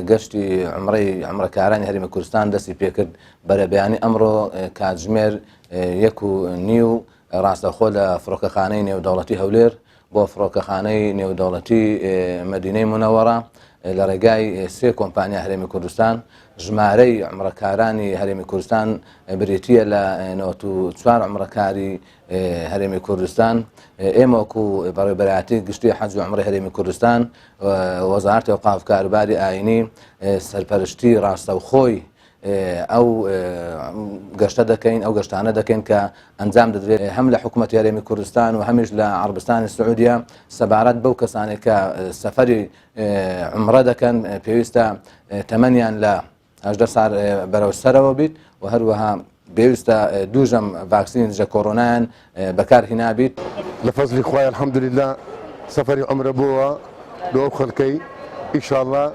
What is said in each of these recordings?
گەشتی عومرەکارانی هەرێمی کوردستان دەستی پێکرد بەرەبەیانی ئەمڕۆ کاتژمێر 1:30 ڕاستەخۆ لە فڕۆکەخانەی نێودەوڵەتی هەولێر بۆ فڕۆکەخانەی نێودەوڵەتی مەدینەی مونەوەڕە لە ڕێگای 3 کۆمپانیا هەرێمی کوردستان ژمارەی عومرەکارانی هەرێمی کوردستان بریتیە لە 94 عومرەکاری هەرێمی کوردستان. ئێمە وەکو بەڕێوەبەرایەتی گشتی حەج و عومرەی هەرێمی کوردستان وەزارەتی ئەوقاف کاروباری ئاینی سەرپەرشتی ڕاستەوخۆی ئەو گەشتە دەکەین ئەو گەشتانە دەکەین کە ئەنجام دەدرێت هەم لە حکوومەتی هەرێمی کوردستان و هەمیش لە عەربستانی سعودیە سەبارەت بەو کەسانێک کە سەفەری عومرە دەکەن پێویستە تەمەنیان لە 18 ساڵ بەرەو سەرەوە بیت و هەروەها پێویستە دووژەم ڤاکسین دژە کۆڕۆنایان بەکارهێنابیت. لە فەزلی خوای الحەمدولله سەفەری عومرە بووە بۆ ئەو خەڵکەی ئینشاءڵڵا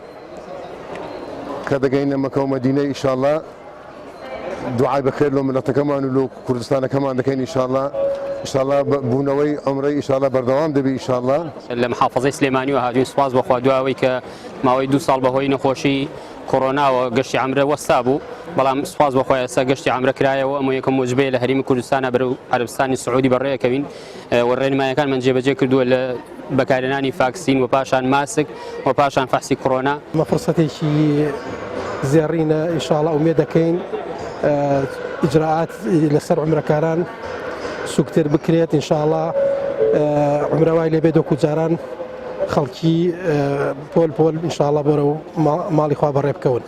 کە دەگەینە مەکە و مەدینە ئینشاءڵڵا دوعای بەخێر لۆ ملەتەکەمان و لۆ کوردستانەکەمان دەکەین ئینشاءڵڵا بوونەوەی عومرەی ئینشاءڵڵا بەردەوام دەبێت ئینشاءڵڵا. لە محافەزەی سلێمانیەوە هاتوین سوپاس بەخوا دوایەوەی کە ماوەی 2 ساڵ بەهۆی نەخۆشی کۆڕۆناوە گەشتی عومرە وەستا بوو، بەڵام سوپاس بەخوا ئێستا گەشتی عومرە کرایەوە. ئەمە یەکەم موجبەیە لە هەرێمی کوردستانە بەرەو عەربستانی سعودی بەڕێەکەوین و ڕێنماییەکانمان جێبەجێ کردووە لە بەکارهێنانی ڤاکسین و پاشان ماسک و پاشان فەحسی کۆڕۆنا. ئەمە فورسەتێکی زێڕینە ئینشاءڵڵا ئومێد دەکەین ئیجراعات لەسەر عومرەکاران سوکتر بکرێت ئینشاءڵڵا عومرە وای لێبێت وەکو جاران خەڵکی پۆل ئینشاءڵڵا بۆرە و ماڵی خوا بەڕێ بکەون.